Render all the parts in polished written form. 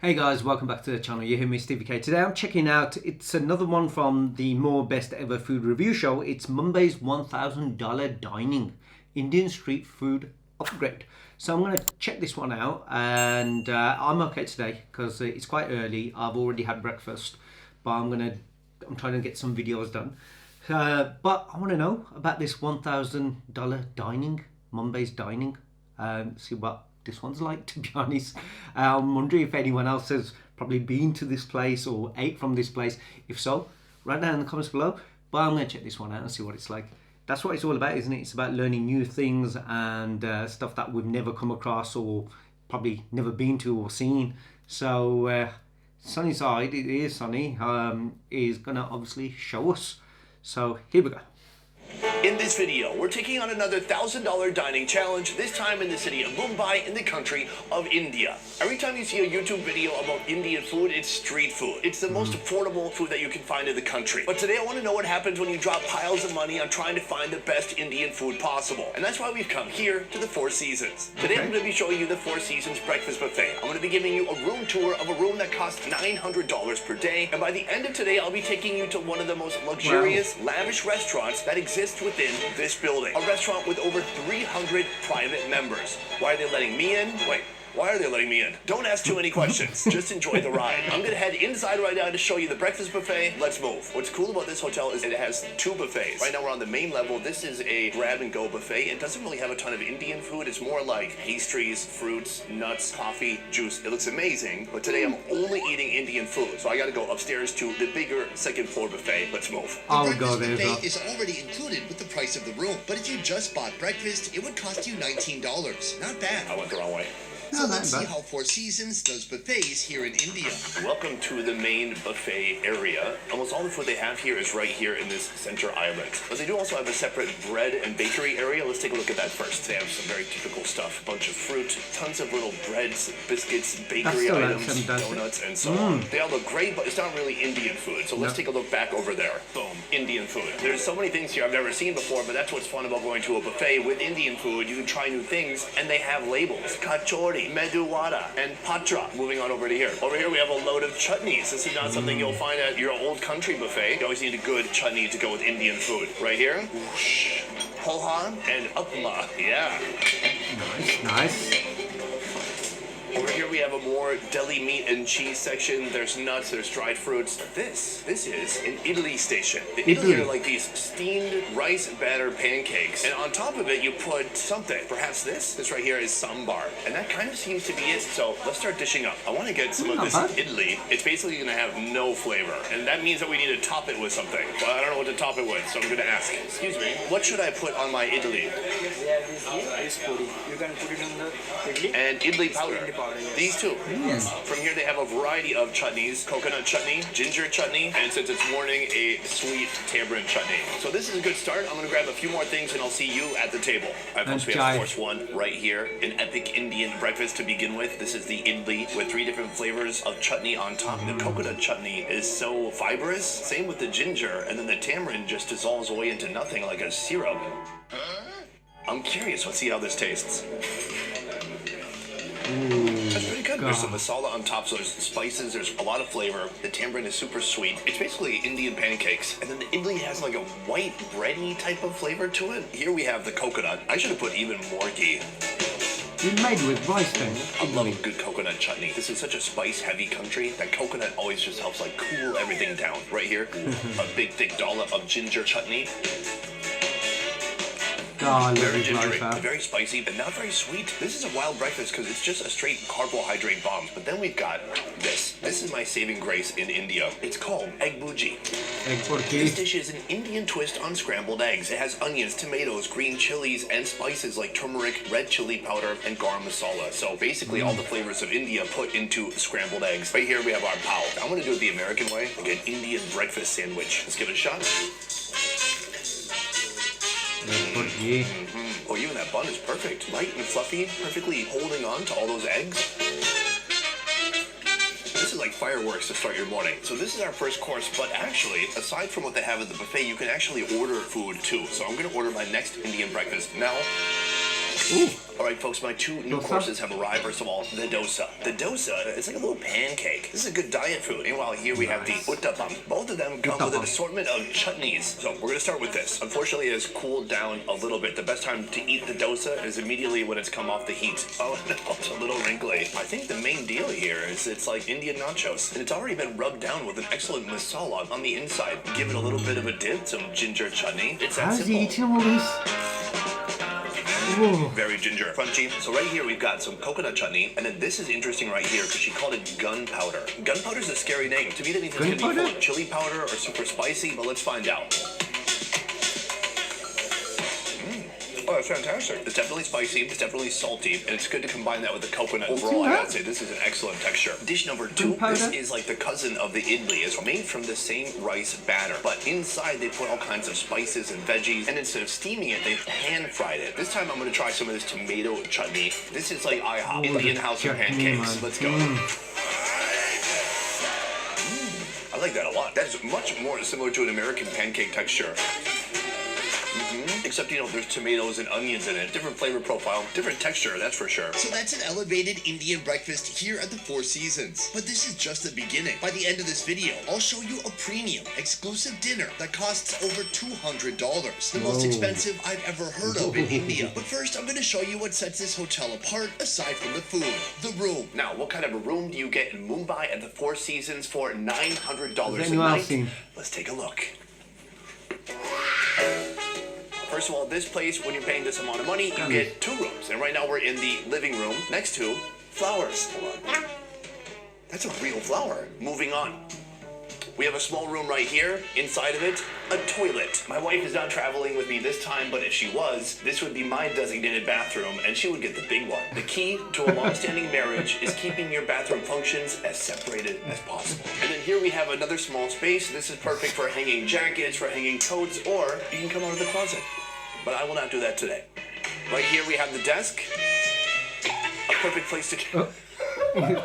Hey guys, welcome back to the channel. You hear me, Stevie K. Today I'm checking out, it's another one from the More Best Ever Food Review Show. It's Mumbai's $1,000 Dining Indian Street Food Upgrade. So I'm going to check this one out, and I'm okay today because it's quite early. I've already had breakfast, but I'm trying to get some videos done. But I want to know about this $1,000 dining, Mumbai's dining, see what this one's like, to be honest. I'm wondering if anyone else has probably been to this place or ate from this place. If so, write down in the comments below. But I'm going to check this one out and see what it's like. That's what it's all about, isn't it? It's about learning new things and stuff that we've never come across or probably never been to or seen. So Sonny's side, it is Sonny, is going to obviously show us. So here we go. In this video, we're taking on another $1,000 dining challenge, this time in the city of Mumbai in the country of India. Every time you see a YouTube video about Indian food, it's street food. It's the most affordable food that you can find in the country. But today I want to know what happens when you drop piles of money on trying to find the best Indian food possible. And that's why we've come here to the Four Seasons. Today I'm going to be showing you the Four Seasons breakfast buffet. I'm going to be giving you a room tour of a room that costs $900 per day. And by the end of today, I'll be taking you to one of the most luxurious, lavish restaurants that exist within this building. A restaurant with over 300 private members. Why are they letting me in? Wait. Why are they letting me in? Don't ask too many questions. Just enjoy the ride. I'm going to head inside right now to show you the breakfast buffet. Let's move. What's cool about this hotel is it has two buffets. Right now we're on the main level. This is a grab-and-go buffet. It doesn't really have a ton of Indian food. It's more like pastries, fruits, nuts, coffee, juice. It looks amazing, but today I'm only eating Indian food. So I got to go upstairs to the bigger second floor buffet. Let's move. I'll go there. The buffet is already included with the price of the room. But if you just bought breakfast, it would cost you $19. Not bad. I went the wrong way. So let's see how Four Seasons does buffets here in India. Welcome to the main buffet area. Almost all the food they have here is right here in this center island. But they do also have a separate bread and bakery area. Let's take a look at that first. They have some very typical stuff. A bunch of fruit, tons of little breads, biscuits, bakery items, donuts, and so on. They all look great, but it's not really Indian food. So let's take a look back over there. Boom, Indian food. There's so many things here I've never seen before, but that's what's fun about going to a buffet with Indian food. You can try new things, and they have labels. Kachori, Medu Vada, and Patra. Moving on over to here. Over here we have a load of chutneys. This is not something you'll find at your old country buffet. You always need a good chutney to go with Indian food. Right here, whoosh, poha and upma. Yeah. Nice. Over here we have a more deli meat and cheese section. There's nuts, there's dried fruits. This is an idli station. The idli are like these steamed rice batter pancakes. And on top of it, you put something. Perhaps this right here is sambar. And that kind of seems to be it. So let's start dishing up. I want to get some of this idli. It's basically going to have no flavor. And that means that we need to top it with something. But I don't know what to top it with, so I'm going to ask. Excuse me, what should I put on my idli? This puri. You can put it on the idli. And idli powder. These two. From here they have a variety of chutneys. Coconut chutney, ginger chutney, and since it's morning, a sweet tamarind chutney. So this is a good start. I'm going to grab a few more things and I'll see you at the table. Of course, we have course one right here. An epic Indian breakfast to begin with. This is the idli with 3 different flavors of chutney on top. The coconut chutney is so fibrous. Same with the ginger. And then the tamarind just dissolves away into nothing like a syrup. I'm curious. Let's see how this tastes. That's pretty good. There's some masala on top, so there's spices, there's a lot of flavor. The tamarind is super sweet. It's basically Indian pancakes. And then the idli has like a white bready type of flavor to it. Here we have the coconut. I should have put even more ghee. It's made with rice then. I love a good coconut chutney. This is such a spice-heavy country that coconut always just helps like cool everything down. Right here, a big thick dollop of ginger chutney. Very gingery, very spicy, but not very sweet. This is a wild breakfast because it's just a straight carbohydrate bomb. But then we've got this. This is my saving grace in India. It's called egg bhuji. Egg bhuji. This dish is an Indian twist on scrambled eggs. It has onions, tomatoes, green chilies, and spices like turmeric, red chili powder, and garam masala. So basically all the flavors of India put into scrambled eggs. Right here we have our pao. I'm going to do it the American way, like an Indian breakfast sandwich. Let's give it a shot. Oh, even that bun is perfect. Light and fluffy, perfectly holding on to all those eggs. This is like fireworks to start your morning. So this is our first course, but actually, aside from what they have at the buffet, you can actually order food too. So I'm going to order my next Indian breakfast now. Ooh. All right, folks, my two new Dosa? courses have arrived. First of all, the dosa. The dosa, it's like a little pancake. This is a good diet food. Meanwhile, here we have the uttapam. Both of them come with an Uttapam. assortment of chutneys. So we're going to start with this. Unfortunately, it has cooled down a little bit. The best time to eat the dosa is immediately when it's come off the heat. Oh, no, it's a little wrinkly. I think the main deal here is it's like Indian nachos. And it's already been rubbed down with an excellent masala on the inside. Give it a little bit of a dip, some ginger chutney. It's that How's he simple. eating all this? Whoa. Very ginger, crunchy. So right here we've got some coconut chutney, and then this is interesting right here because she called it gunpowder. Gunpowder's a scary name. To me, that means it's gonna be full Gunpowder? of chili powder or super spicy, but let's find out. Oh, that's fantastic. It's definitely spicy, it's definitely salty, and it's good to combine that with the coconut. Overall, I gotta say, this is an excellent texture. Dish number 2, Gunpowder? this is like the cousin of the idli. It's made from the same rice batter, but inside they put all kinds of spices and veggies, and instead of steaming it, they pan-fried it. This time I'm gonna try some of this tomato chutney. This is like IHOP, Indian house of chutney, pancakes. man. Let's go. I like that a lot. That is much more similar to an American pancake texture. Except, you know, there's tomatoes and onions in it. Different flavor profile, different texture, that's for sure. So that's an elevated Indian breakfast here at the Four Seasons. But this is just the beginning. By the end of this video, I'll show you a premium, exclusive dinner that costs over $200. The most Whoa. expensive I've ever heard of in India. But first, I'm going to show you what sets this hotel apart aside from the food. The room. Now, what kind of a room do you get in Mumbai at the Four Seasons for $900 a anyone else night? seen? Let's take a look. First of all, this place, when you're paying this amount of money, you get 2 rooms. And right now we're in the living room next to flowers. Hold on. That's a real flower. Moving on. We have a small room right here. Inside of it, a toilet. My wife is not traveling with me this time, but if she was, this would be my designated bathroom, and she would get the big one. The key to a long-standing marriage is keeping your bathroom functions as separated as possible. And then here we have another small space. This is perfect for hanging jackets, for hanging coats, or you can come out of the closet. But I will not do that today. Right here we have the desk. A perfect place to...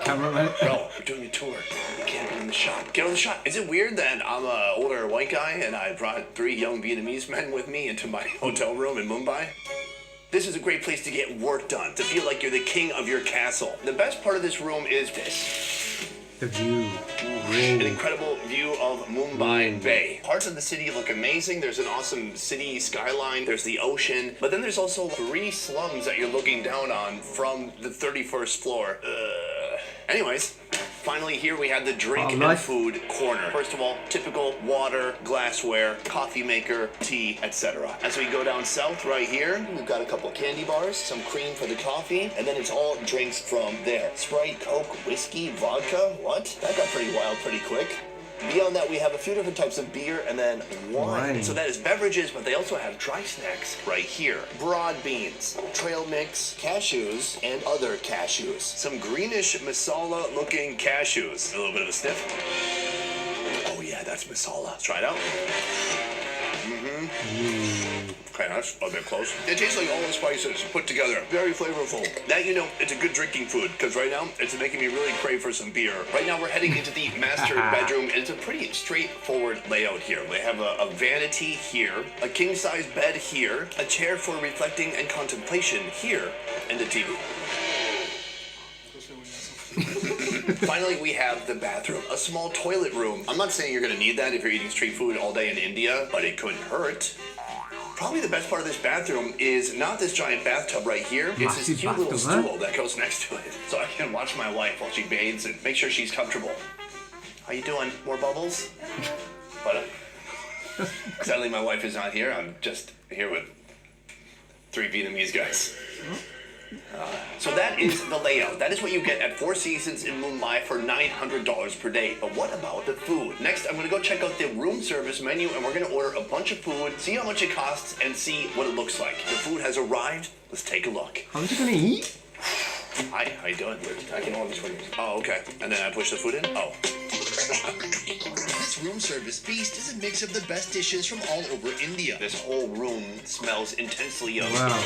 Cameraman. Bro, we're doing a tour. We can't be in the shot. Get on the shot. Is it weird that I'm an older white guy and I brought 3 young Vietnamese men with me into my hotel room in Mumbai? This is a great place to get work done, to feel like you're the king of your castle. The best part of this room is this. The view. An incredible view of Mumbai Bay. Parts of the city look amazing. There's an awesome city skyline. There's the ocean. But then there's also 3 slums that you're looking down on from the 31st floor. Anyways, finally here we have the drink and food corner. First of all, typical water, glassware, coffee maker, tea, etc. As we go down south right here, we've got a couple candy bars, some cream for the coffee, and then it's all drinks from there. Sprite, Coke, whiskey, vodka. What? That got pretty wild pretty quick. Beyond that, we have a few different types of beer and then wine. So that is beverages, but they also have dry snacks right here. Broad beans, trail mix, cashews, and other cashews. Some greenish masala-looking cashews. A little bit of a sniff. Oh yeah, that's masala. Let's try it out. Okay, that's a bit close. It tastes like all the spices put together. Very flavorful. That, you know, it's a good drinking food, because right now, it's making me really crave for some beer. Right now, we're heading into the master bedroom, and it's a pretty straightforward layout here. We have a vanity here, a king-size bed here, a chair for reflecting and contemplation here, and a TV. Finally, we have the bathroom, a small toilet room. I'm not saying you're gonna need that if you're eating street food all day in India, but it couldn't hurt. Probably the best part of this bathroom is not this giant bathtub right here. It's this Massive cute little bathtub, stool that goes next to it. So I can watch my wife while she bathes and make sure she's comfortable. How you doing? More bubbles? But sadly, my wife is not here. I'm just here with 3 Vietnamese guys. So that is the layout. That is what you get at Four Seasons in Mumbai for $900 per day. But what about the food? Next, I'm going to go check out the room service menu, and we're going to order a bunch of food, see how much it costs, and see what it looks like. The food has arrived. Let's take a look. How's he gonna eat? Hi, how you doing? I can order this for you. Oh, okay. And then I push the food in? Oh. This room service feast is a mix of the best dishes from all over India. This whole room smells intensely yummy. Wow.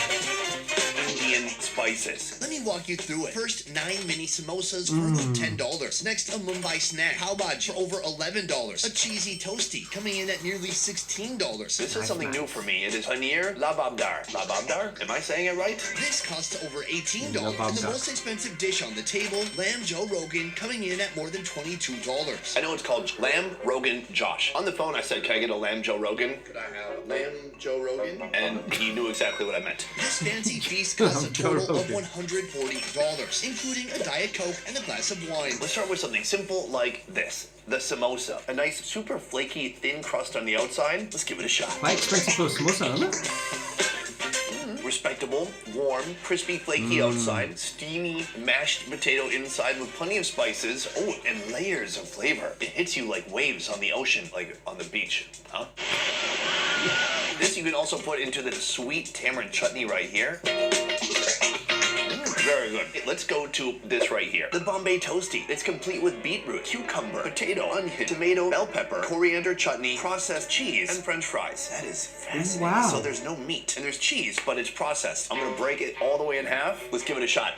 Indian spices. Let me walk you through it. First, 9 mini samosas for about $10. Next, a Mumbai snack, Bhaji, for over $11. A cheesy toasty, coming in at nearly $16. This is something new for me. It is paneer lababdar. Lababdar? Am I saying it right? This costs over $18. And the most expensive dish on the table, lamb Joe Rogan, coming in at more than $22. I know it's called lamb Rogan Josh. On the phone, I said, can I get a lamb Joe Rogan? Could I have a lamb Joe Rogan? And he knew exactly what I meant. This fancy feast costs a total of $140, including a Diet Coke and a glass of wine. Let's start with something simple like this. The samosa. A nice, super flaky, thin crust on the outside. Let's give it a shot. Quite expensive for a samosa, isn't it? Respectable, warm, crispy, flaky outside, steamy, mashed potato inside with plenty of spices. Oh, and layers of flavor. It hits you like waves on the ocean, like on the beach. Huh? This you can also put into the sweet tamarind chutney right here. Very good. Let's go to this right here. The Bombay Toasty. It's complete with beetroot, cucumber, potato, onion, tomato, bell pepper, coriander chutney, processed cheese, and french fries. That is fascinating. Wow. So there's no meat. And there's cheese, but it's processed. I'm going to break it all the way in half. Let's give it a shot.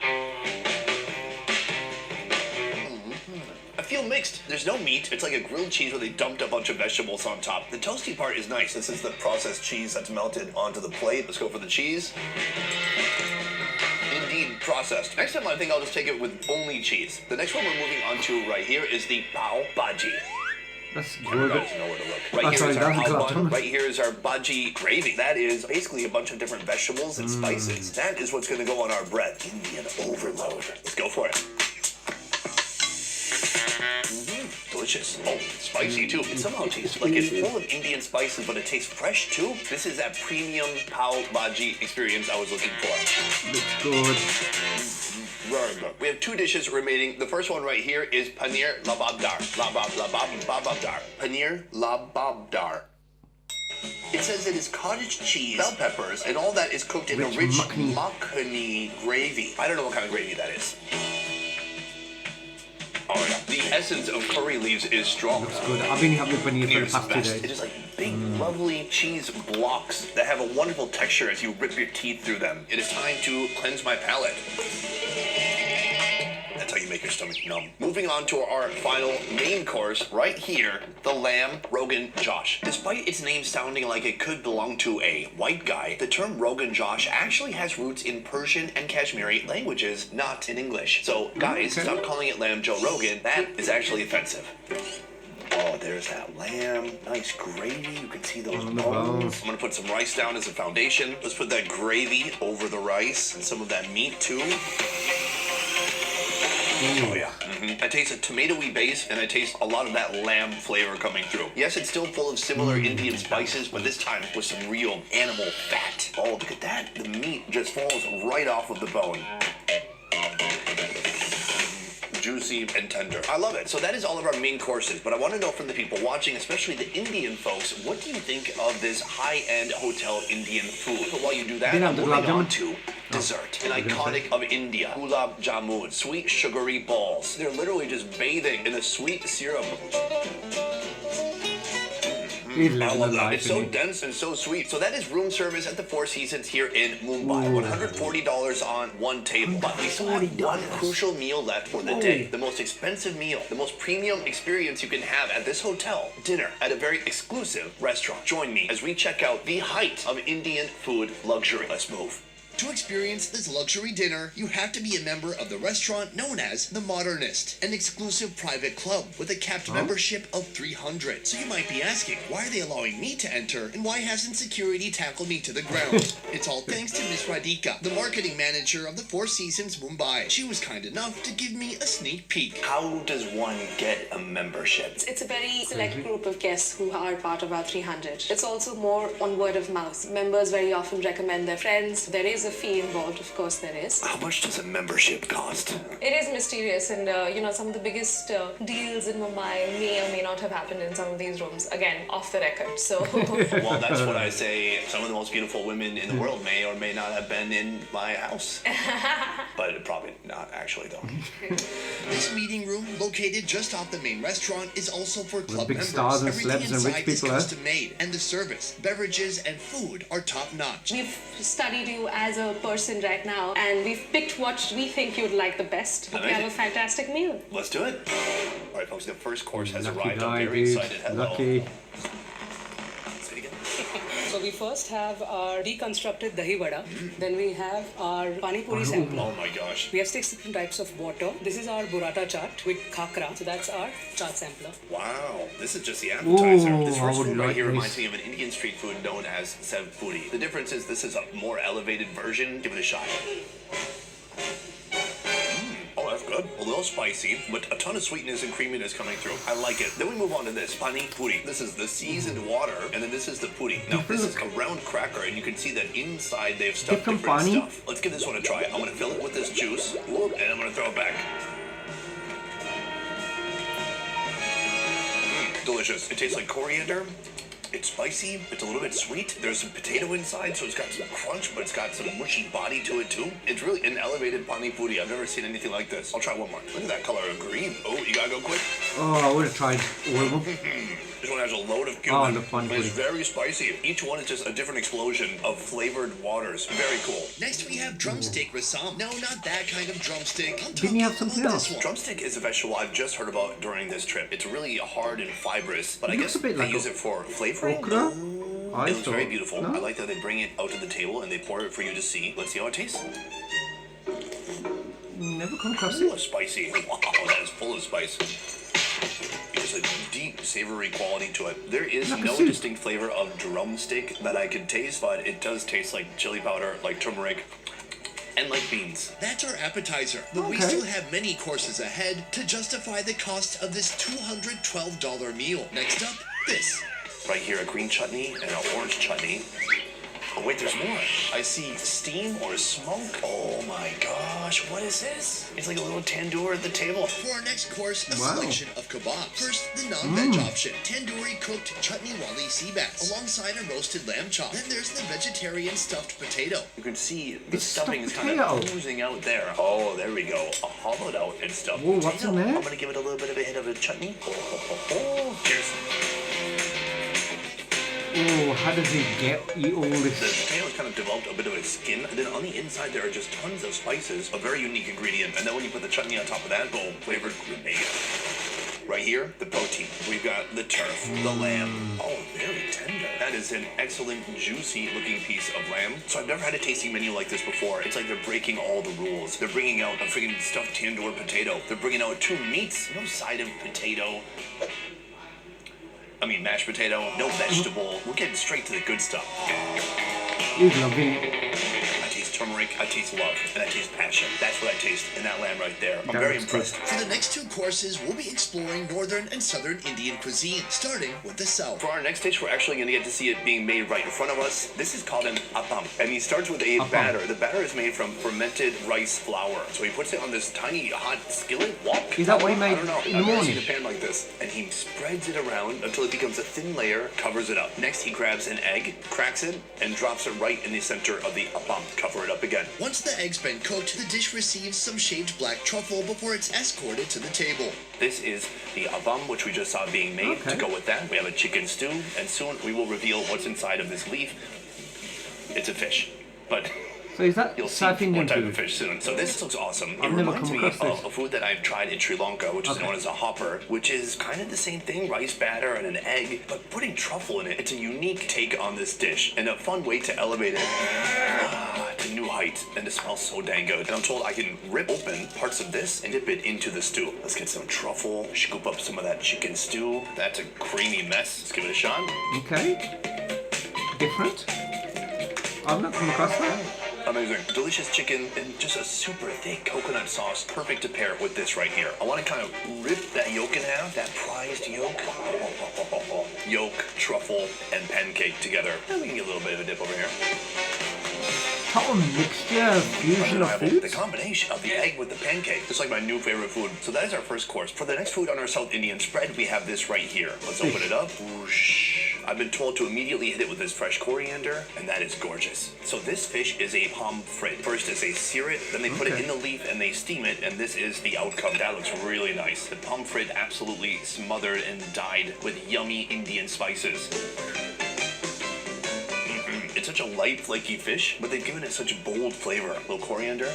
I feel mixed. There's no meat. It's like a grilled cheese where they dumped a bunch of vegetables on top. The toasty part is nice. This is the processed cheese that's melted onto the plate. Let's go for the cheese. Indeed, processed. Next time I think I'll just take it with only cheese. The next one we're moving on to right here is the Pav Bhaji. That's You good. guys know where to look. Right Oh, here sorry, is our that's a pav club, bun. Thomas. Right here is our Bhaji gravy. That is basically a bunch of different vegetables and spices. That is what's going to go on our bread. Indian overload. Let's go for it. Delicious. Oh, spicy too. It somehow tastes like it's full of Indian spices, but it tastes fresh too. This is that premium Pav Bhaji experience I was looking for. Looks good. Very good. We have 2 dishes remaining. The first one right here is paneer lababdar. Lababdar. Paneer lababdar. It says it is cottage cheese, bell peppers, and all that is cooked in a rich makhani gravy. I don't know what kind of gravy that is. Oh yeah. The essence of curry leaves is strong. Looks good. I've been having paneer for the Paneer's past 2 best. days. It is like big, lovely cheese blocks that have a wonderful texture as you rip your teeth through them. It is time to cleanse my palate. That's how you make your stomach numb. Moving on to our final main course right here, the lamb Rogan Josh. Despite its name sounding like it could belong to a white guy, the term Rogan Josh actually has roots in Persian and Kashmiri languages, not in English. So guys, stop calling it lamb Joe Rogan. That is actually offensive. Oh, there's that lamb. Nice gravy. You can see those bones. I'm gonna put some rice down as a foundation. Let's put that gravy over the rice and some of that meat too. Oh yeah. I taste a tomatoey base and I taste a lot of that lamb flavor coming through. Yes, it's still full of similar Indian spices, but this time with some real animal fat. Oh, look at that. The meat just falls right off of the bone. Juicy and tender. I love it. So that is all of our main courses, but I want to know from the people watching, especially the Indian folks, what do you think of this high-end hotel Indian food? But while you do that, I'm moving on to dessert. An iconic of India. Gulab jamun. Sweet sugary balls. They're literally just bathing in a sweet syrup. I love that. It's so dense and so sweet. So that is room service at the Four Seasons here in Mumbai. $140 on one table. But we still have one crucial meal left for the day. The most expensive meal. The most premium experience you can have at this hotel. Dinner at a very exclusive restaurant. Join me as we check out the height of Indian food luxury. Let's move. To experience this luxury dinner, you have to be a member of the restaurant known as the Modernist, an exclusive private club with a capped membership of 300. So you might be asking, why are they allowing me to enter, and why hasn't security tackled me to the ground? It's all thanks to Miss Radhika, the marketing manager of the Four Seasons Mumbai. She was kind enough to give me a sneak peek. How does one get a membership? It's a very select group of guests who are part of our 300. It's also more on word of mouth. Members very often recommend their friends. There is a fee involved, of course there is. How much does a membership cost? It is mysterious, and some of the biggest deals in Mumbai may or may not have happened in some of these rooms. Again, off the record, so... Well, that's what I say. Some of the most beautiful women in the world may or may not have been in my house. But probably not, actually, though. This meeting room, located just off the main restaurant, is also for club big members. stars and Everything celebs and rich inside is people, custom made, and the service, beverages, and food are top notch. We've studied you as a person right now, and we've picked what we think you'd like the best. Hope you have a fantastic meal. Let's do it. All right, folks, the first course has Lucky arrived. I'm guy, very dude. excited. Hello. Lucky. Say it again. So we first have our deconstructed dahi vada. Then we have our pani puri sampler. Oh my gosh. We have 6 different types of water. This is our burrata chaat with khakra. So that's our chaat sampler. Wow, this is just the appetizer. Ooh, This I first would food right like here this. reminds me of an Indian street food known as sev puri. The difference is this is a more elevated version. Give it a shot. Oh, that's good. A little spicy, but a ton of sweetness and creaminess coming through. I like it. Then we move on to this, pani puri. This is the seasoned water, and then this is the puri. Now, this is a round cracker, and you can see that inside they've stuffed Different different pani? stuff. Let's give this one a try. I'm gonna fill it with this juice, and I'm gonna throw it back. Delicious. It tastes like coriander. It's spicy, it's a little bit sweet. There's some potato inside, so it's got some crunch, but it's got some mushy body to it too. It's really an elevated pani puri. I've never seen anything like this. I'll try one more. Look at that color of green. Oh, you gotta go quick. Oh, I would have tried all of them. This one has a load of cumin. the pani It's puri. very spicy. Each one is just a different explosion of flavored waters. Very cool. Next we have drumstick rasam. No, not that kind of drumstick. I'm Didn't you have talking something about else? this one. Drumstick is a vegetable I've just heard about during this trip. It's really hard and fibrous, but I It looks guess a bit they like use a it for flavoring. Okra? I It looks very thought- beautiful. No? I like that they bring it out to the table and they pour it for you to see. Let's see how it tastes. Never come across Ooh, it. spicy. Wow, that is full of spice. There's a deep savory quality to it. There is Like a no soup. distinct flavor of drumstick that I could taste, but it does taste like chili powder, like turmeric, and like beans. That's our appetizer, but we Okay. still have many courses ahead to justify the cost of this $212 meal. Next up, this. Right here, a green chutney and an orange chutney. Oh wait, there's more. I see steam or smoke. Oh my gosh, what is this? It's like a little tandoor at the table. For our next course, a Wow. selection of kebabs. First, the non-veg option, tandoori cooked chutney wali sea bass, alongside a roasted lamb chop. Then there's the vegetarian stuffed potato. You can see the It's stuffing is stuffed kind of potato. oozing out there. Oh, there we go. A hollowed out and stuffed Whoa, what's potato. in there? I'm gonna give it a little bit of a hit of a chutney. Cheers. Oh, how does he eat all The this? potato's kind of developed a bit of a skin, and then on the inside there are just tons of spices, a very unique ingredient. And then when you put the chutney on top of that, boom, flavored gourmet. Right here, the protein. We've got the turf, the lamb. Oh, very tender. That is an excellent, juicy looking piece of lamb. So I've never had a tasting menu like this before. It's like they're breaking all the rules. They're bringing out a freaking stuffed tandoor potato. They're bringing out 2 meats, no side of potato. I mean, mashed potato, no vegetable. We're getting straight to the good stuff. He's loving it. I taste turmeric, I taste love, and I taste passion. That's what I taste in that lamb right there. I'm That very looks good. impressed. For the next 2 courses, we'll be exploring northern and southern Indian cuisine, starting with the south. For our next dish, we're actually going to get to see it being made right in front of us. This is called an appam, and he starts with a Appam. batter. The batter is made from fermented rice flour. So he puts it on this tiny hot skillet wok. Is that what he made I don't know. in the I've never morning? seen a pan like this. And he spreads it around until it becomes a thin layer, covers it up. Next, he grabs an egg, cracks it, and drops it right in the center of the appam. Cover it up again. Once the egg's been cooked, the dish receives some shaved black truffle before it's escorted to the table. This is the appam, which we just saw being made. Okay. To go with that, we have a chicken stew, and soon we will reveal what's inside of this leaf. It's a fish, but So is that you'll see South Indian what type of food? fish soon. So this looks awesome. I've It never reminds come me across of this. a food that I've tried in Sri Lanka, which is Okay. known as a hopper, which is kind of the same thing, rice batter and an egg, but putting truffle in it. It's a unique take on this dish and a fun way to elevate it to new heights, and it smells so dang good. And I'm told I can rip open parts of this and dip it into the stew. Let's get some truffle, scoop up some of that chicken stew. That's a creamy mess. Let's give it a shot. Okay. Different. I've not come across that. Amazing. Delicious chicken and just a super thick coconut sauce. Perfect to pair with this right here. I want to kind of rip that yolk in half, that prized yolk. Yolk, truffle, and pancake together. And we can get a little bit of a dip over here. Total mixture, fusion of Undeniable. The foods. combination of the egg with the pancake. It's like my new favorite food. So that is our first course. For the next food on our South Indian spread, we have this right here. Let's open it up. Whoosh. I've been told to immediately hit it with this fresh coriander, and that is gorgeous. So this fish is a pomfret. First is they sear it, then they put it Okay. in the leaf and they steam it, and this is the outcome. That looks really nice. The pomfret absolutely smothered and dyed with yummy Indian spices. It's a such a light, flaky fish, but they've given it such a bold flavor. A little coriander.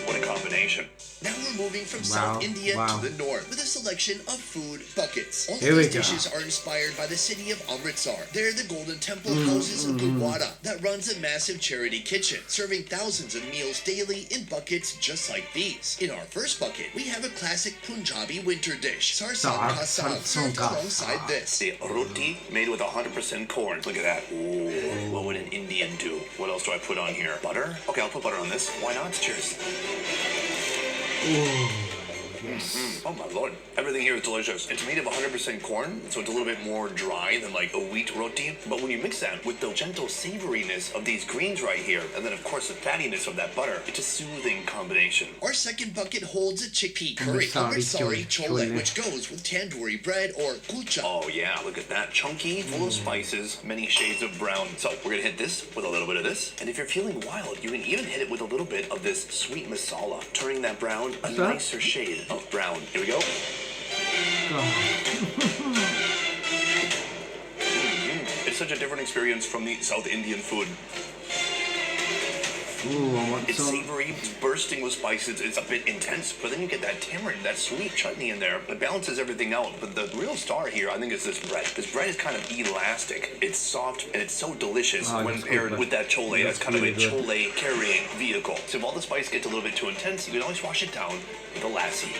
What a combination. Now we're moving from Wow, South India wow. to the north with a selection of food buckets. All of Here we these go. dishes are inspired by the city of Amritsar. They're the golden temple houses of Medu Vada that runs a massive charity kitchen, serving thousands of meals daily in buckets just like these. In our first bucket, we have a classic Punjabi winter dish, sarson ka saag, served alongside this. The roti made with 100% corn. Look at that. Ooh, what would an Indian do? What else do I put on here? Butter? Okay, I'll put butter on this. Why not? Cheers. Oh my lord. Everything here is delicious. It's made of 100% corn, so it's a little bit more dry than like a wheat roti. But when you mix that with the gentle savoriness of these greens right here, and then of course the fattiness of that butter, it's a soothing combination. Our second bucket holds a chickpea curry, Amritsari chole, which goes with tandoori bread or kulcha. Oh yeah, look at that. Chunky, full of spices, many shades of brown. So we're gonna hit this with a little bit of this. And if you're feeling wild, you can even hit it with a little bit of this sweet masala, turning that brown a nicer shade of brown. Here we go. It's such a different experience from the South Indian food. Ooh, I want It's some. savory, it's bursting with spices, it's a bit intense, but then you get that tamarind, that sweet chutney in there. It balances everything out. But the real star here, I think, is this bread. This bread is kind of elastic. It's soft and it's so delicious when that's paired good. with that chole. That's kind of a really good. chole carrying vehicle. So if all the spice gets a little bit too intense, you can always wash it down with a lassi.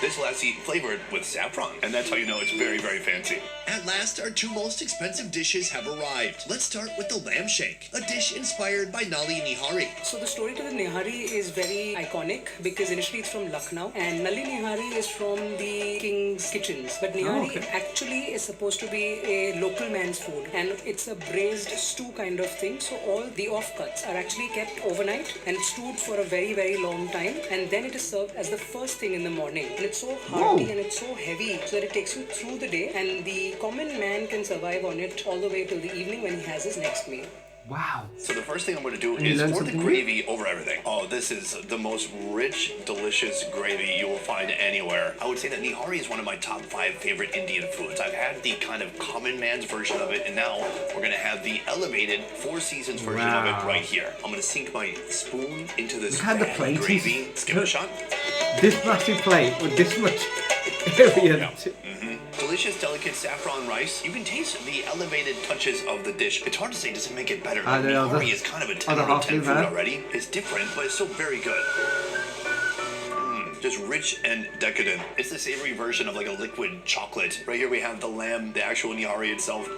This lassi flavored with saffron, and that's how you know it's very, very fancy. At last, our two most expensive dishes have arrived. Let's start with the lamb shank, a dish inspired by Nali Nihari. So the story to the Nihari is very iconic because initially it's from Lucknow and Nali Nihari is from the king's kitchens. But Nihari actually is supposed to be a local man's food and it's a braised stew kind of thing. So all the offcuts are actually kept overnight and stewed for a very, very long time, and then it is served as the first thing in the morning. And it's so hearty and it's so heavy so that it takes you through the day, and the common man can survive on it all the way till the evening when he has his next meal. Wow. So the first thing I'm going to do you is learn pour the something new? gravy over everything. Oh, this is the most rich, delicious gravy you will find anywhere. I would say that nihari is one of my top 5 favorite Indian foods. I've had the kind of common man's version of it, and now we're going to have the elevated Four Seasons version of it right here. I'm going to sink my spoon into this Look at the fatty plate. gravy. Let's give it a shot. This massive plate with this much area. Delicious, delicate saffron rice. You can taste the elevated touches of the dish. It's hard to say, does it make it better? I don't know, Nihari is kind of a 10 out of 10 food already. It's different, but it's still very good. Just rich and decadent. It's the savory version of like a liquid chocolate. Right here we have the lamb, the actual nihari itself.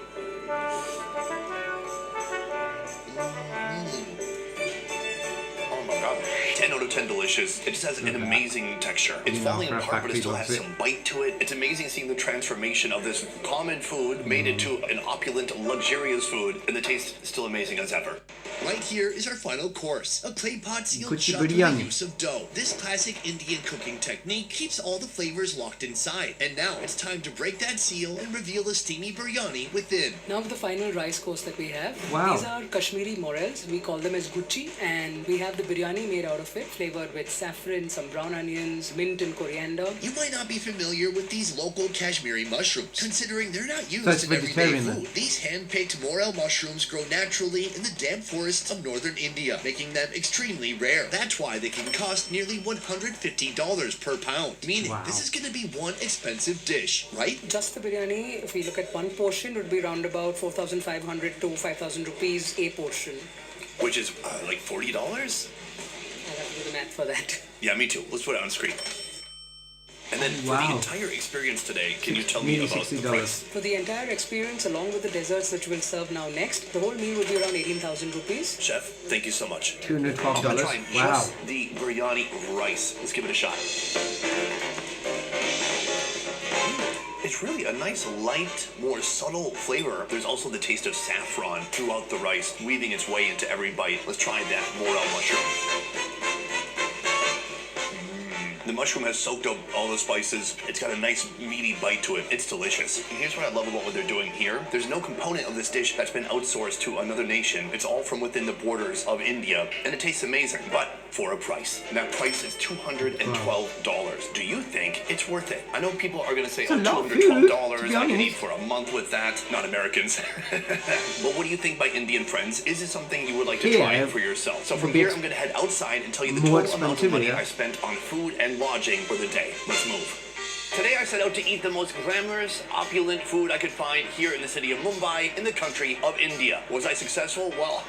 Oh my god. 10 out of 10 delicious. It just has an amazing texture. It's falling apart, but it still has some bite to it. It's amazing seeing the transformation of this common food made into an opulent, luxurious food, and the taste is still amazing as ever. Right here is our final course, a clay pot sealed Kuchi shut through the biryani. use of dough. This classic Indian cooking technique keeps all the flavors locked inside. And now it's time to break that seal and reveal the steamy biryani within. Now the final rice course that we have. Wow. These are Kashmiri morels. We call them as gucci, and we have the biryani made out of it, flavored with saffron, some brown onions, mint and coriander. You might not be familiar with these local Kashmiri mushrooms, considering they're not used That's in everyday vegetarian then. food. These hand-picked morel mushrooms grow naturally in the damp forests of northern India, making them extremely rare. That's why they can cost nearly $150 per pound, meaning this is going to be one expensive dish, right? Just the biryani, if we look at one portion, would be around about 4,500 to 5,000 rupees a portion. Which is like $40? I'll have to do the math for that. Yeah, me too. Let's put it on screen. And then for the entire experience today, can you tell me about the price? For the entire experience, along with the desserts which we'll serve now next, the whole meal would be around 18,000 rupees. Chef, thank you so much. $212. I'm gonna try Wow. just the biryani rice. Let's give it a shot. It's really a nice, light, more subtle flavor. There's also the taste of saffron throughout the rice, weaving its way into every bite. Let's try that morel mushroom. The mushroom has soaked up all the spices. It's got a nice meaty bite to it. It's delicious. And here's what I love about what they're doing here. There's no component of this dish that's been outsourced to another nation. It's all from within the borders of India, and it tastes amazing. But for a price. And that price is $212. Do you think it's worth it? I know people are going to say, a oh, lot of food, $212, to be I can honest. eat for a month with that. Not Americans. But what do you think, my Indian friends? Is it something you would like to Yeah, try for yourself? So from bit here, I'm going to head outside and tell you the more total amount of expensive, money yeah. I spent on food and lodging for the day. Let's move. Today I set out to eat the most glamorous, opulent food I could find here in the city of Mumbai, in the country of India. Was I successful? Well,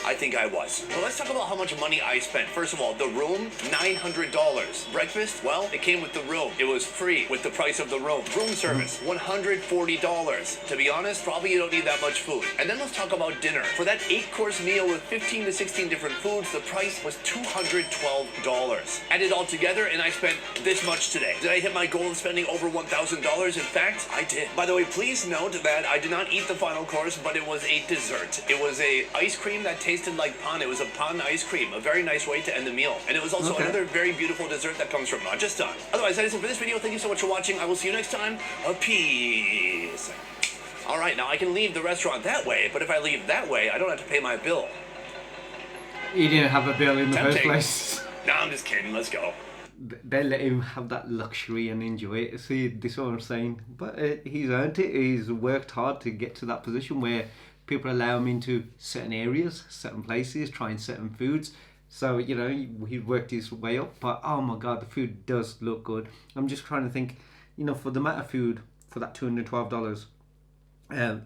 I think I was. Well, let's talk about how much money I spent. First of all, the room, $900. Breakfast? Well, it came with the room. It was free with the price of the room. Room service, $140. To be honest, probably you don't need that much food. And then let's talk about dinner. For that 8-course meal with 15 to 16 different foods, the price was $212. Add it all together and I spent this much today. Did I hit my goal of spending over $1,000? In fact, I did. By the way, please note that I did not eat the final course, but it was a dessert. It was a ice cream that tasted like pan. It was a pan ice cream, a very nice way to end the meal. And it was also another very beautiful dessert that comes from Rajasthan. Otherwise, that is it for this video. Thank you so much for watching. I will see you next time. Peace. All right, now I can leave the restaurant that way, but if I leave that way, I don't have to pay my bill. He didn't have a bill in the first Tempting. place. Nah, I'm just kidding. Let's go. They let him have that luxury and enjoy it. See, this is what I'm saying. But he's earned it. He's worked hard to get to that position where people allow him into certain areas, certain places, trying certain foods. So, you know, he worked his way up. But, oh my God, the food does look good. I'm just trying to think, you know, for the amount of food, for that $212,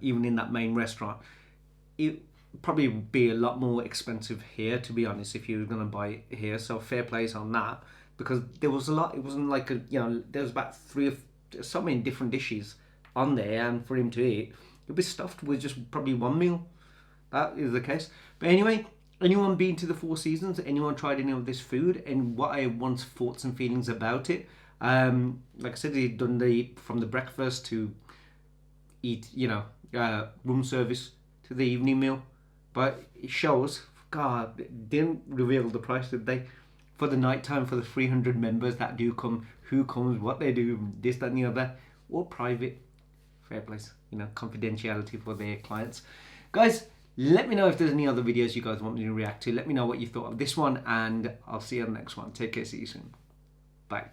even in that main restaurant, it probably would be a lot more expensive here, to be honest, if you were going to buy it here. So fair plays on that. Because there was a lot, it wasn't like a, you know, there was about so many different dishes on there, and for him to eat, it'd be stuffed with just probably one meal. That is the case. But anyway, anyone been to the Four Seasons? Anyone tried any of this food? And what are one's thoughts and feelings about it? Like I said, he'd done from the breakfast to eat, you know, room service to the evening meal. But it shows, God, they didn't reveal the price, did they? For the night time, for the 300 members that do come, who comes, what they do, this, that and the other, all private. Fair place, you know, confidentiality for their clients. Guys, let me know if there's any other videos you guys want me to react to. Let me know what you thought of this one, and I'll see you on the next one. Take care, see you soon. Bye.